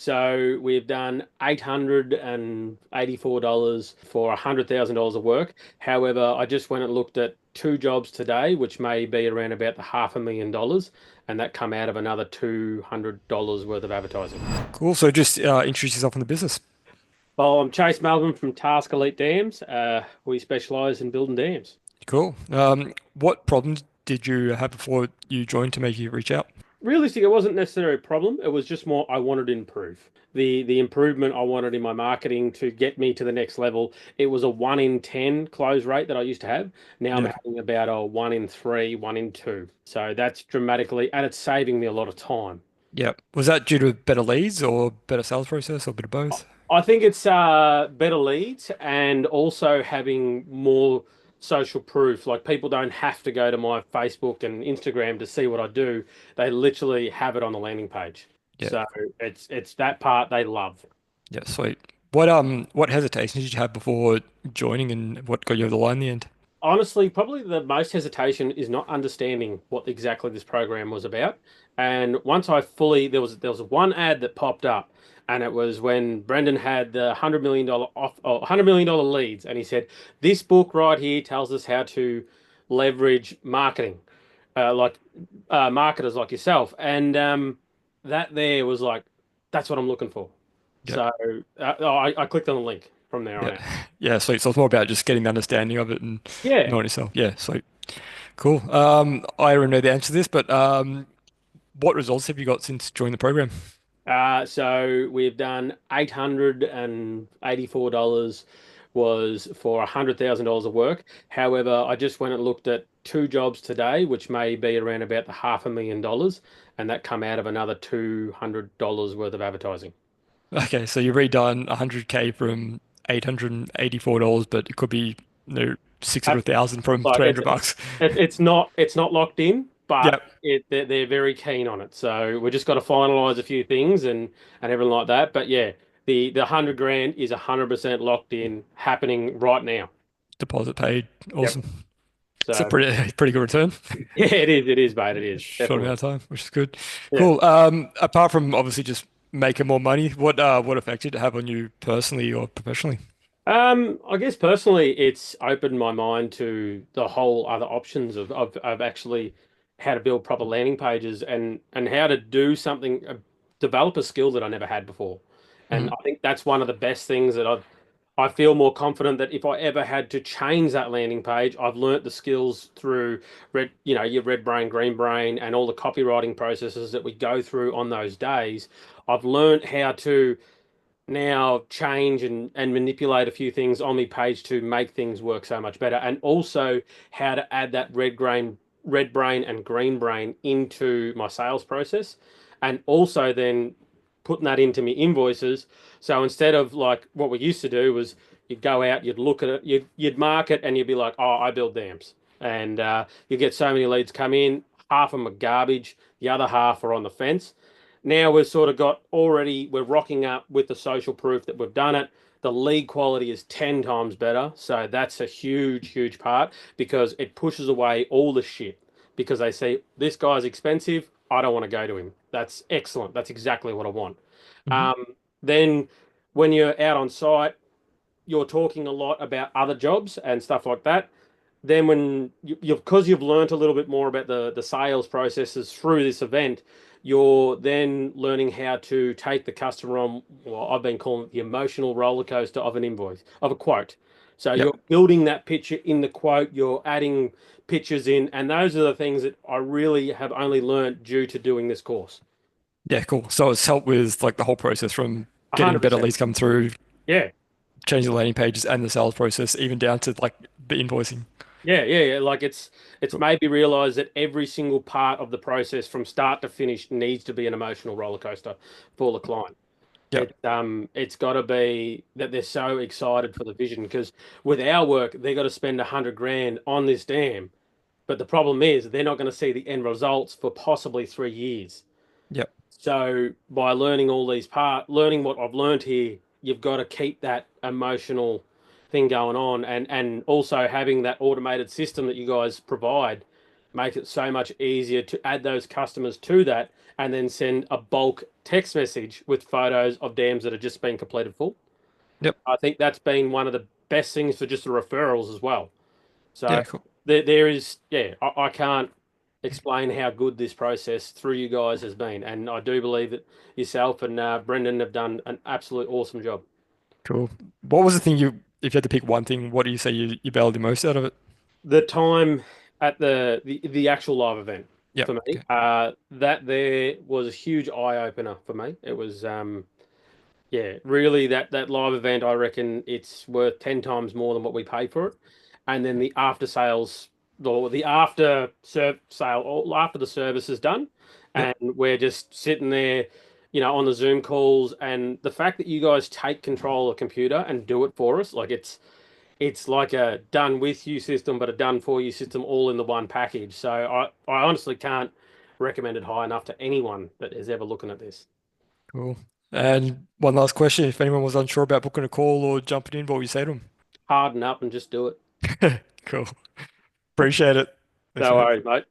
So we've done $884 for $100,000 of work. However, I just went and looked at two jobs today, which may be around about the $500,000, and that come out of another $200 worth of advertising. Cool. So just introduce yourself in the business. Well, I'm Chase Melbourne from Task Elite Dams. We specialise in building dams. Cool. What problems did you have before you joined to make you reach out? Realistic, it wasn't necessarily a problem. It was just more I wanted to improve. The improvement I wanted in my marketing to get me to the next level. It was a 1 in 10 close rate that I used to have. Now I'm Yeah. having about a 1 in 3, 1 in 2. So that's dramatically, and it's saving me a lot of time. Yeah. Was that due to better leads or better sales process or a bit of both? I think it's better leads and also having more social proof. Like people don't have to go to my Facebook and Instagram to see what I do. They literally have it on the landing page. Yeah. So it's that part they love. Yeah. Sweet. What hesitations did you have before joining and what got you over the line in the end? Honestly, probably the most hesitation is not understanding what exactly this program was about. And once I fully, there was one ad that popped up, and it was when Brendan had the $100 million off, oh, $100 million leads, and he said, "This book right here tells us how to leverage marketing, like marketers like yourself." And that there was like, that's what I'm looking for. Yeah. So I clicked on the link from there on Yeah. out. Yeah. Sweet. So it's more about just getting the understanding of it and Yeah. knowing yourself. Yeah. Sweet. Cool. I already know the answer to this, but what results have you got since joining the program? So we've done $884 was for $100,000 of work. However, I just went and looked at two jobs today, which may be around about the $500,000, and that come out of another $200 worth of advertising. Okay, so you've redone 100K from $884, but it could be, you know, Uh, 600,000 from Like 300 bucks. it's not locked in, but Yep. they're very keen on it. So we just got to finalize a few things and everything like that. But yeah, the 100 grand is 100% locked in, happening right now. Deposit paid. Yep. Awesome. It's a So pretty good return. yeah, it is, mate. It is Short definitely. amount of time, which is good. Yeah. Cool. Apart from obviously just making more money, what effect did it have on you personally or professionally? I guess personally, it's opened my mind to the whole other options of actually how to build proper landing pages and how to do something, develop a skill that I never had before. And Mhm. I think that's one of the best things that I feel more confident that if I ever had to change that landing page, I've learnt the skills through your red brain, green brain, and all the copywriting processes that we go through on those days. I've learnt how to now change and manipulate a few things on my page to make things work so much better. And also how to add that red brain and green brain into my sales process. And also then putting that into my invoices. So instead of like what we used to do was you'd go out, you'd look at it, you'd mark it, and you'd be like, "Oh, I build dams," and you get so many leads come in. Half of them are garbage, the other half are on the fence. Now we've sort of got already, we're rocking up with the social proof that we've done it. The lead quality is 10 times better. So that's a huge, huge part because it pushes away all the shit because they say, this guy's expensive. I don't want to go to him. That's excellent. That's exactly what I want. Mhm. Um, then when you're out on site, you're talking a lot about other jobs and stuff like that. Then when because you've learned a little bit more about the sales processes through this event, you're then learning how to take the customer on, well, I've been calling it the emotional roller coaster of an invoice, of a quote. So Yep. you're building that picture in the quote, you're adding pictures in, and those are the things that I really have only learned due to doing this course. Yeah, cool. So it's helped with like the whole process from getting better 100%. leads come through, Yeah. changing the landing pages and the sales process, even down to like the invoicing. Yeah, yeah, yeah. Like it's Cool. made me realize that every single part of the process from start to finish needs to be an emotional roller coaster for the client. Yep. It's got to be that they're so excited for the vision because with our work, they got to spend 100 grand on this dam. But the problem is they're not going to see the end results for possibly 3 years. Yep. So by learning what I've learned here, you've got to keep that emotional thing going on and also having that automated system that you guys provide. makes it so much easier to add those customers to that and then send a bulk text message with photos of dams that have just been completed full. Yep. I think that's been one of the best things for just the referrals as well. So Yeah, cool. there is, yeah, I can't explain how good this process through you guys has been. And I do believe that yourself and Brendan have done an absolute awesome job. Cool. What was the thing if you had to pick one thing, what do you say you bailed the most out of it? The time at the actual live event Yep. for me, Okay. that there was a huge eye opener for me. It was yeah, really that live event, I reckon it's worth 10 times more than what we pay for it. And then the after sales, the after serve sale, or after the service is done, Yep. and we're just sitting there, on the Zoom calls, and the fact that you guys take control of the computer and do it for us, like it's like a done with you system, but a done for you system all in the one package. So I honestly can't recommend it high enough to anyone that is ever looking at this. Cool. And one last question, if anyone was unsure about booking a call or jumping in, what would you say to Harden up and just do it. them? Cool. Appreciate it. Thanks, No mate. worries, mate.